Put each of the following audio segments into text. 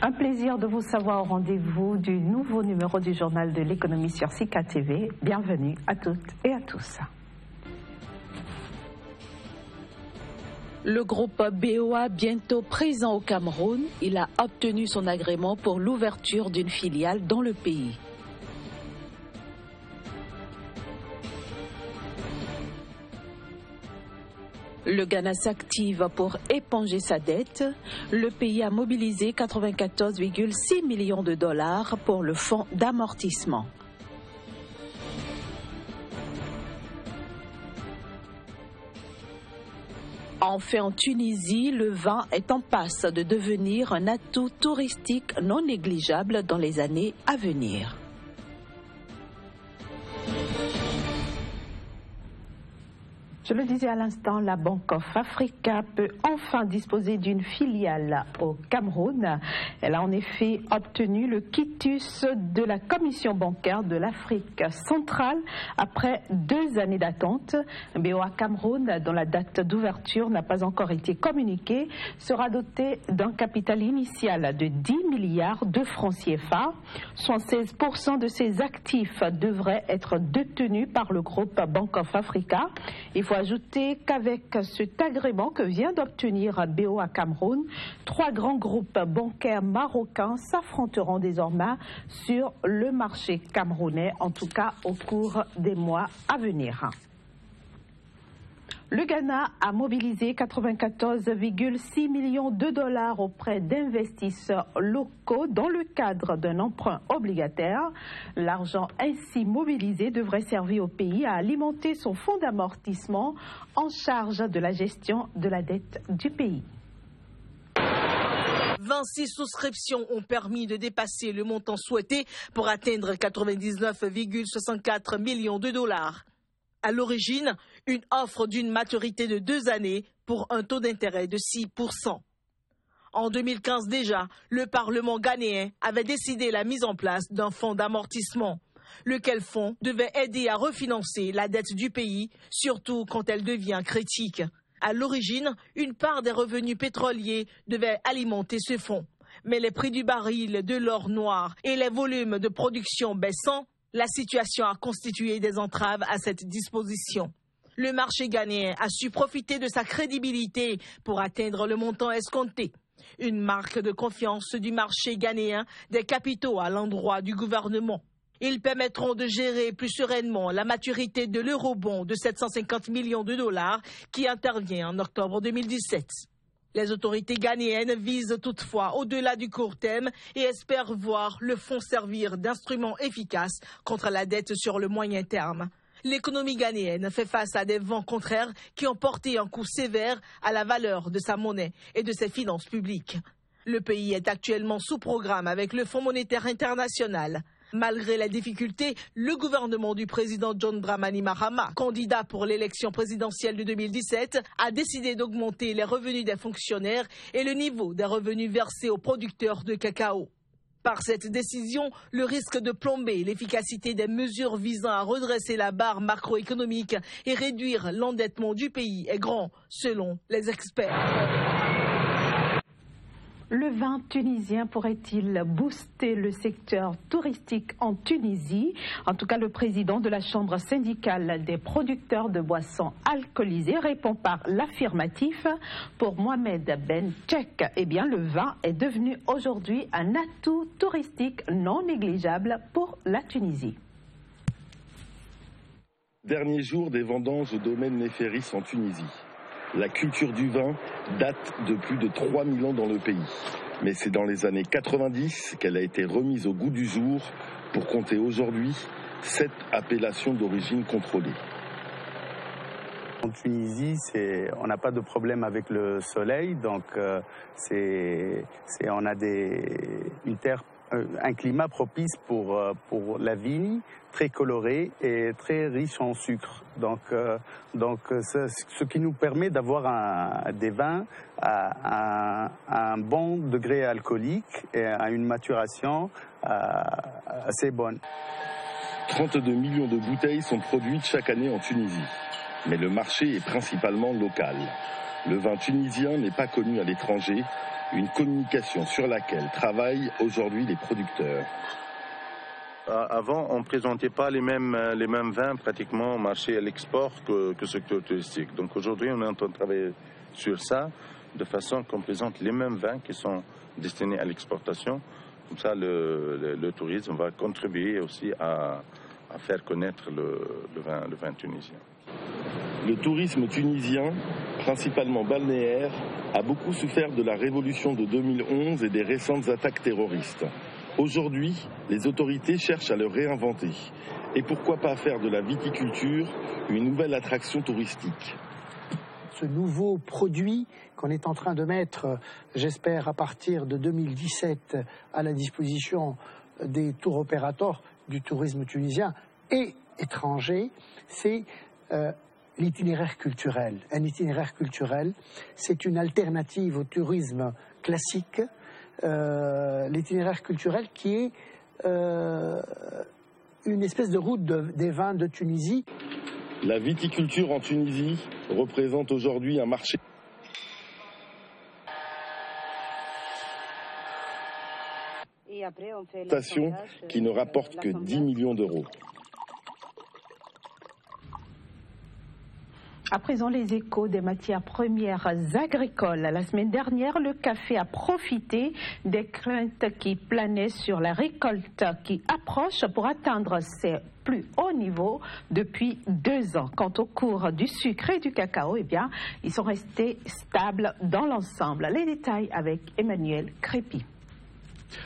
Un plaisir de vous savoir au rendez-vous du nouveau numéro du journal de l'économie sur Sika TV. Bienvenue à toutes et à tous. Le groupe BOA bientôt présent au Cameroun, il a obtenu son agrément pour l'ouverture d'une filiale dans le pays. Le Ghana s'active pour éponger sa dette. Le pays a mobilisé 94,6 millions de dollars pour le fonds d'amortissement. Enfin, en Tunisie, le vin est en passe de devenir un atout touristique non négligeable dans les années à venir. Je le disais à l'instant, la Bank of Africa peut enfin disposer d'une filiale au Cameroun. Elle a en effet obtenu le quitus de la Commission bancaire de l'Afrique centrale après 2 années d'attente. BOA Cameroun, dont la date d'ouverture n'a pas encore été communiquée, sera doté d'un capital initial de 10 milliards de francs CFA. 76% de ses actifs devraient être détenus par le groupe Bank of Africa. Il faut ajouter qu'avec cet agrément que vient d'obtenir BOA Cameroun, 3 grands groupes bancaires marocains s'affronteront désormais sur le marché camerounais, en tout cas au cours des mois à venir. Le Ghana a mobilisé 94,6 millions de dollars auprès d'investisseurs locaux dans le cadre d'un emprunt obligataire. L'argent ainsi mobilisé devrait servir au pays à alimenter son fonds d'amortissement en charge de la gestion de la dette du pays. 26 souscriptions ont permis de dépasser le montant souhaité pour atteindre 99,64 millions de dollars. À l'origine, une offre d'une maturité de 2 années pour un taux d'intérêt de 6%. En 2015 déjà, le Parlement ghanéen avait décidé la mise en place d'un fonds d'amortissement, lequel fonds devait aider à refinancer la dette du pays, surtout quand elle devient critique. À l'origine, une part des revenus pétroliers devait alimenter ce fonds. Mais les prix du baril de l'or noir et les volumes de production baissant, la situation a constitué des entraves à cette disposition. Le marché ghanéen a su profiter de sa crédibilité pour atteindre le montant escompté. Une marque de confiance du marché ghanéen des capitaux à l'endroit du gouvernement. Ils permettront de gérer plus sereinement la maturité de l'eurobond de 750 millions de dollars qui intervient en octobre 2017. Les autorités ghanéennes visent toutefois au-delà du court terme et espèrent voir le fonds servir d'instrument efficace contre la dette sur le moyen terme. L'économie ghanéenne fait face à des vents contraires qui ont porté un coup sévère à la valeur de sa monnaie et de ses finances publiques. Le pays est actuellement sous programme avec le Fonds monétaire international. Malgré les difficultés, le gouvernement du président John Dramani Mahama, candidat pour l'élection présidentielle de 2017, a décidé d'augmenter les revenus des fonctionnaires et le niveau des revenus versés aux producteurs de cacao. Par cette décision, le risque de plomber l'efficacité des mesures visant à redresser la barre macroéconomique et réduire l'endettement du pays est grand, selon les experts. Le vin tunisien pourrait-il booster le secteur touristique en Tunisie? En tout cas, le président de la Chambre syndicale des producteurs de boissons alcoolisées répond par l'affirmatif. Pour Mohamed Ben Tchek, eh bien, le vin est devenu aujourd'hui un atout touristique non négligeable pour la Tunisie. Dernier jour des vendanges au domaine Néferis en Tunisie. La culture du vin date de plus de 3000 ans dans le pays. Mais c'est dans les années 90 qu'elle a été remise au goût du jour pour compter aujourd'hui 7 appellations d'origine contrôlée. En Tunisie, on n'a pas de problème avec le soleil, donc on a une terre, un climat propice pour la vigne, très coloré et très riche en sucre. Donc ce qui nous permet d'avoir des vins à un bon degré alcoolique et à une maturation assez bonne. 32 millions de bouteilles sont produites chaque année en Tunisie. Mais le marché est principalement local. Le vin tunisien n'est pas connu à l'étranger, une communication sur laquelle travaillent aujourd'hui les producteurs. Avant, on ne présentait pas les mêmes vins pratiquement au marché à l'export que secteur touristique. Donc aujourd'hui, on est en train de travailler sur ça, de façon qu'on présente les mêmes vins qui sont destinés à l'exportation. Comme ça, le tourisme va contribuer aussi à faire connaître le vin tunisien. Le tourisme tunisien, principalement balnéaire, a beaucoup souffert de la révolution de 2011 et des récentes attaques terroristes. Aujourd'hui, les autorités cherchent à le réinventer. Et pourquoi pas faire de la viticulture une nouvelle attraction touristique ? Ce nouveau produit qu'on est en train de mettre, j'espère, à partir de 2017 à la disposition des tour opérateurs du tourisme tunisien et étranger, c'est l'itinéraire culturel. Un itinéraire culturel, c'est une alternative au tourisme classique. L'itinéraire culturel qui est une espèce de route des vins de Tunisie. La viticulture en Tunisie représente aujourd'hui un marché qui ne rapporte que 10 millions d'euros. À présent, les échos des matières premières agricoles. La semaine dernière, le café a profité des craintes qui planaient sur la récolte qui approche pour atteindre ses plus hauts niveaux depuis 2 ans. Quant au cours du sucre et du cacao, eh bien, ils sont restés stables dans l'ensemble. Les détails avec Emmanuel Crépy.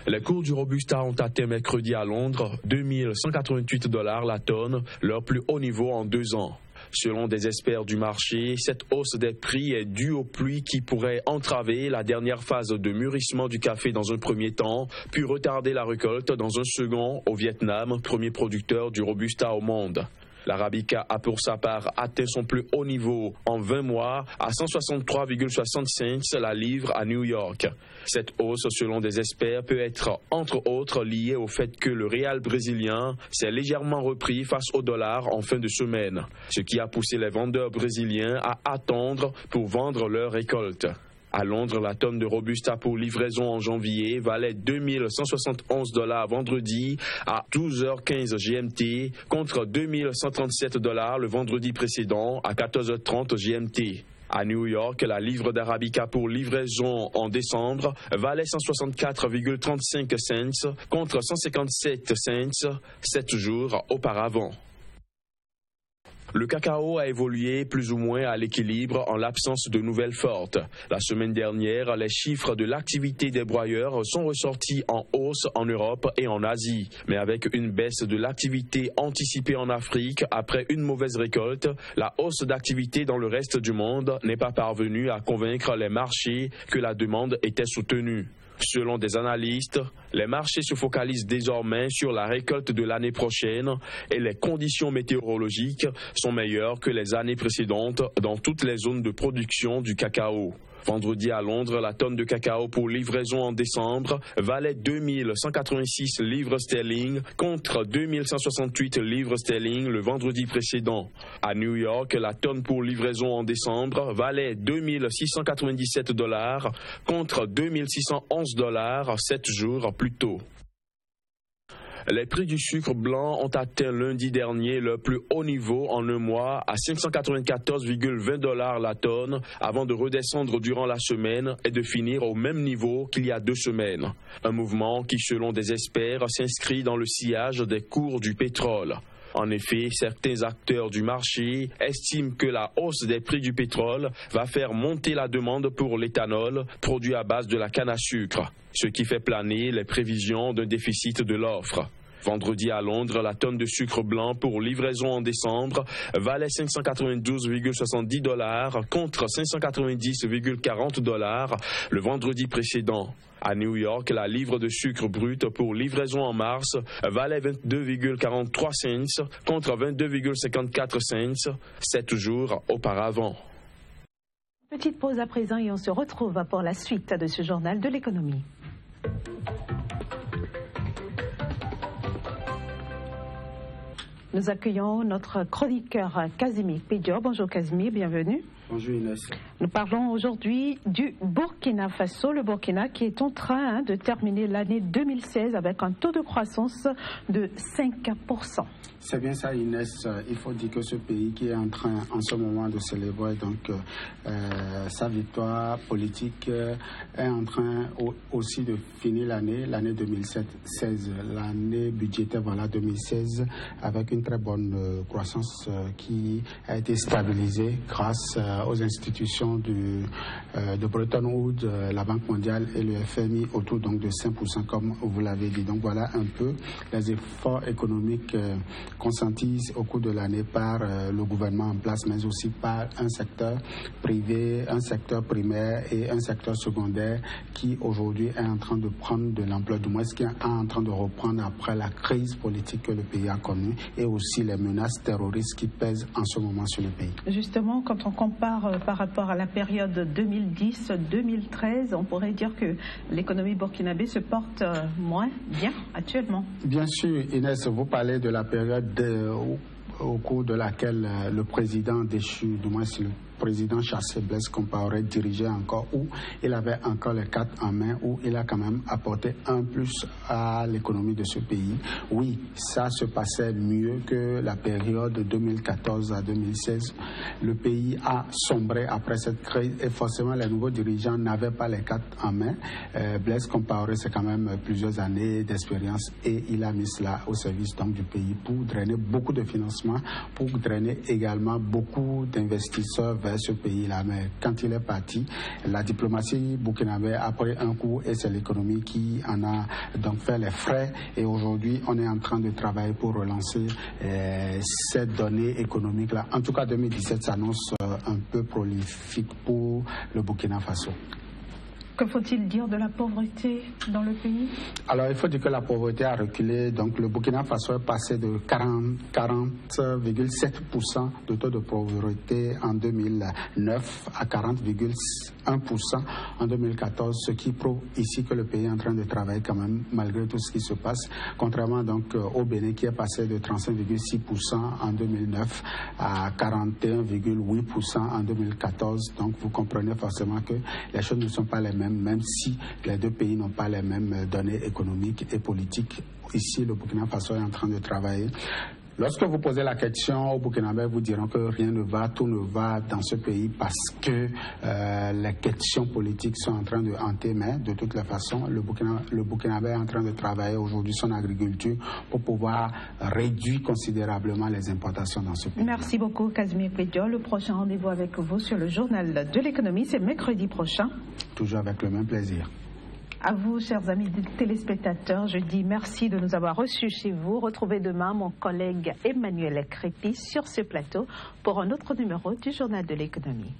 Les cours du Robusta ont atteint mercredi à Londres $2188 la tonne, leur plus haut niveau en 2 ans. Selon des experts du marché, cette hausse des prix est due aux pluies qui pourraient entraver la dernière phase de mûrissement du café dans un premier temps, puis retarder la récolte dans un second au Vietnam, premier producteur du Robusta au monde. L'Arabica a pour sa part atteint son plus haut niveau en 20 mois à 163,60 cents la livre à New York. Cette hausse, selon des experts, peut être entre autres liée au fait que le réal brésilien s'est légèrement repris face au dollar en fin de semaine, ce qui a poussé les vendeurs brésiliens à attendre pour vendre leur récolte. À Londres, la tonne de Robusta pour livraison en janvier valait $2171 vendredi à 12h15 GMT contre $2137 le vendredi précédent à 14h30 GMT. À New York, la livre d'Arabica pour livraison en décembre valait 164,35 cents contre 157 cents 7 jours auparavant. Le cacao a évolué plus ou moins à l'équilibre en l'absence de nouvelles fortes. La semaine dernière, les chiffres de l'activité des broyeurs sont ressortis en hausse en Europe et en Asie. Mais avec une baisse de l'activité anticipée en Afrique après une mauvaise récolte, la hausse d'activité dans le reste du monde n'est pas parvenue à convaincre les marchés que la demande était soutenue. Selon des analystes, les marchés se focalisent désormais sur la récolte de l'année prochaine et les conditions météorologiques sont meilleures que les années précédentes dans toutes les zones de production du cacao. Vendredi à Londres, la tonne de cacao pour livraison en décembre valait 2186 livres sterling contre 2168 livres sterling le vendredi précédent. À New York, la tonne pour livraison en décembre valait $2697 contre $2611 7 jours plus tôt. Les prix du sucre blanc ont atteint lundi dernier leur plus haut niveau en un mois à 594,20 $ la tonne avant de redescendre durant la semaine et de finir au même niveau qu'il y a 2 semaines. Un mouvement qui, selon des experts, s'inscrit dans le sillage des cours du pétrole. En effet, certains acteurs du marché estiment que la hausse des prix du pétrole va faire monter la demande pour l'éthanol produit à base de la canne à sucre, ce qui fait planer les prévisions d'un déficit de l'offre. Vendredi à Londres, la tonne de sucre blanc pour livraison en décembre valait 592,70 $ contre 590,40 $ le vendredi précédent. À New York, la livre de sucre brut pour livraison en mars valait 22,43 cents contre 22,54 cents 7 jours auparavant. Petite pause à présent et on se retrouve pour la suite de ce journal de l'économie. Nous accueillons notre chroniqueur Casimir Pédior. Bonjour Casimir, bienvenue. Bonjour Inès. Nous parlons aujourd'hui du Burkina Faso, le Burkina qui est en train de terminer l'année 2016 avec un taux de croissance de 5%. C'est bien ça Inès, il faut dire que ce pays qui est en train en ce moment de célébrer donc, sa victoire politique est en train aussi de finir l'année 2016, l'année budgétaire 2016 avec une très bonne croissance qui a été stabilisée grâce aux institutions de Bretton Woods, la Banque mondiale et le FMI autour donc de 5% comme vous l'avez dit. Donc voilà un peu les efforts économiques consentis au cours de l'année par le gouvernement en place, mais aussi par un secteur privé, un secteur primaire et un secteur secondaire qui aujourd'hui est en train de prendre de l'ampleur, du moins qui est en train de reprendre après la crise politique que le pays a connue et aussi les menaces terroristes qui pèsent en ce moment sur le pays. Justement, quand on compare par rapport à la période 2010-2013, on pourrait dire que l'économie burkinabé se porte moins bien actuellement. Bien sûr, Inès, vous parlez de la période au cours de laquelle le président déchu, du moins le président chassé Blaise Compaoré dirigeait encore, où il avait encore les cartes en main, où il a quand même apporté un plus à l'économie de ce pays. Oui, ça se passait mieux que la période de 2014 à 2016. Le pays a sombré après cette crise et forcément les nouveaux dirigeants n'avaient pas les cartes en main. Blaise Compaoré, c'est quand même plusieurs années d'expérience et il a mis cela au service donc, du pays pour drainer beaucoup de financement, pour drainer également beaucoup d'investisseurs vers ce pays-là. Mais quand il est parti, la diplomatie burkinabé a pris un coup et c'est l'économie qui en a donc fait les frais. Et aujourd'hui, on est en train de travailler pour relancer cette donnée économique-là. En tout cas, 2017 s'annonce un peu prolifique pour le Burkina Faso. Que faut-il dire de la pauvreté dans le pays? Alors, il faut dire que la pauvreté a reculé. Donc, le Burkina Faso est passé de 40,7% de taux de pauvreté en 2009 à 40,1% en 2014, ce qui prouve ici que le pays est en train de travailler quand même, malgré tout ce qui se passe, contrairement donc au Bénin qui est passé de 35,6% en 2009 à 41,8% en 2014. Donc, vous comprenez forcément que les choses ne sont pas les mêmes, même si les deux pays n'ont pas les mêmes données économiques et politiques. Ici, le Burkina Faso est en train de travailler. Lorsque vous posez la question aux Burkinabés, vous diront que rien ne va, tout ne va dans ce pays parce que les questions politiques sont en train de hanter, mais de toutes les façons, le Burkinabé est en train de travailler aujourd'hui son agriculture pour pouvoir réduire considérablement les importations dans ce pays. Merci beaucoup, Casimir Pédio. Le prochain rendez-vous avec vous sur le journal de l'économie, c'est mercredi prochain. Toujours avec le même plaisir. À vous, chers amis téléspectateurs, je dis merci de nous avoir reçus chez vous. Retrouvez demain mon collègue Emmanuel Crépy sur ce plateau pour un autre numéro du Journal de l'économie.